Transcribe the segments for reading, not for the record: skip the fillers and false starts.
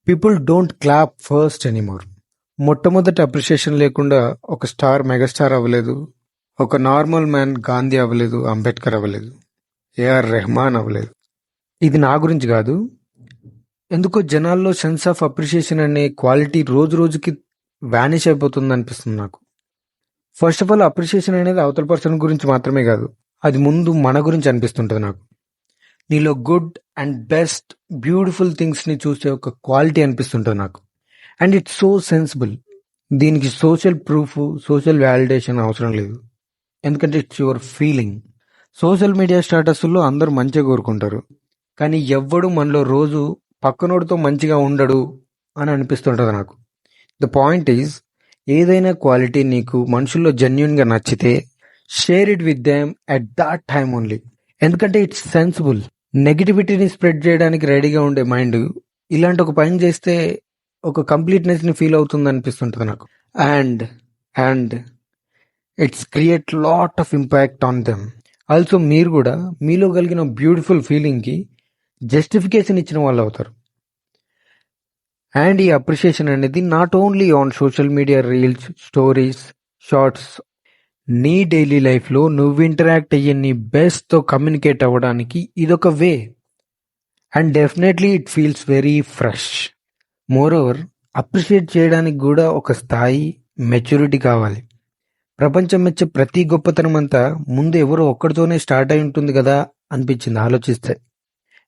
People don't clap first anymore. మొట్టమొదటి appreciation లేకుండా ఒక స్టార్ మెగాస్టార్ అవ్వలేదు, ఒక నార్మల్ మ్యాన్ గాంధీ అవ్వలేదు, అంబేద్కర్ అవ్వలేదు, ఏఆర్ రెహమాన్ అవ్వలేదు. ఇది నా గురించి కాదు, ఎందుకో జనాల్లో సెన్స్ ఆఫ్ అప్రిషియేషన్ అనే క్వాలిటీ రోజు రోజుకి వ్యానిష్ అయిపోతుంది అనిపిస్తుంది నాకు. ఫస్ట్ ఆఫ్ ఆల్ అప్రిషియేషన్ అనేది అవతల పర్సన్ గురించి మాత్రమే కాదు, అది ముందు మన గురించి అనిపిస్తుంటుంది నాకు. నీలో గుడ్ అండ్ బెస్ట్ బ్యూటిఫుల్ థింగ్స్ని చూసే ఒక క్వాలిటీ అనిపిస్తుంటుంది నాకు. And it's so sensible. దీనికి సోషల్ ప్రూఫ్, సోషల్ వ్యాలిడేషన్ అవసరం లేదు, ఎందుకంటే it's your feeling. Social media స్టేటస్లో అందరూ మంచిగా కోరుకుంటారు, కానీ ఎవ్వడు మనలో రోజు పక్కనోడితో మంచిగా ఉండడు అని అనిపిస్తుంటుంది నాకు. ద పాయింట్ ఈజ్, ఏదైనా క్వాలిటీ నీకు మనుషుల్లో జెన్యున్గా నచ్చితే share it with them at that time only, ఎందుకంటే ఇట్స్ సెన్సిబుల్. నెగిటివిటీని స్ప్రెడ్ చేయడానికి రెడీగా ఉండే మైండ్ ఇలాంటి ఒక పని చేస్తే ఒక కంప్లీట్నెస్ని ఫీల్ అవుతుంది అనిపిస్తుంటుంది నాకు. And it's create lot of impact on them. Also మీరు కూడా మీలో కలిగిన బ్యూటిఫుల్ ఫీలింగ్కి జస్టిఫికేషన్ ఇచ్చిన వాళ్ళు అవుతారు. అండ్ ఈ అప్రిషియేషన్ అనేది not only on social media, reels, stories, shorts. నీ డైలీ లైఫ్లో నువ్వు ఇంటరాక్ట్ అయ్యే నీ బెస్ట్తో కమ్యూనికేట్ అవ్వడానికి ఇదొక way. And definitely it feels very fresh. Moreover, appreciate చేయడానికి కూడా ఒక స్థాయి, మెచ్యూరిటీ కావాలి. ప్రపంచం మెచ్చే ప్రతి గొప్పతనం అంతా ముందు ఎవరో ఒక్కడితోనే స్టార్ట్ అయి ఉంటుంది కదా అనిపించింది ఆలోచిస్తే.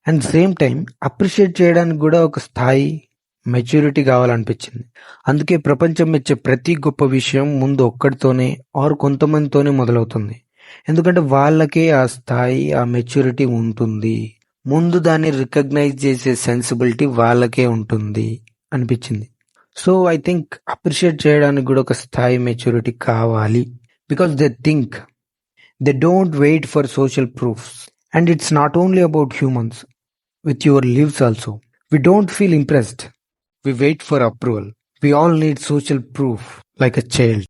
అండ్ సేమ్ టైం అప్రిషియేట్ చేయడానికి కూడా ఒక స్థాయి, మెచ్యూరిటీ కావాలనిపించింది. అందుకే ప్రపంచం మెచ్చే ప్రతి గొప్ప విషయం ముందు ఒక్కడితోనే ఆర్ కొంతమందితోనే మొదలవుతుంది, ఎందుకంటే వాళ్ళకే ఆ స్థాయి, ఆ మెచ్యూరిటీ ఉంటుంది. ముందు దాన్ని రికగ్నైజ్ చేసే సెన్సిబిలిటీ వాళ్ళకే ఉంటుంది అనిపించింది. సో ఐ థింక్ అప్రిషియేట్ చేయడానికి కూడా ఒక స్థాయి, మెచ్యూరిటీ కావాలి. Because they don't wait for social proofs. And it's not only about humans, with your lives also. We don't feel impressed. We wait for approval. We all need social proof like a child.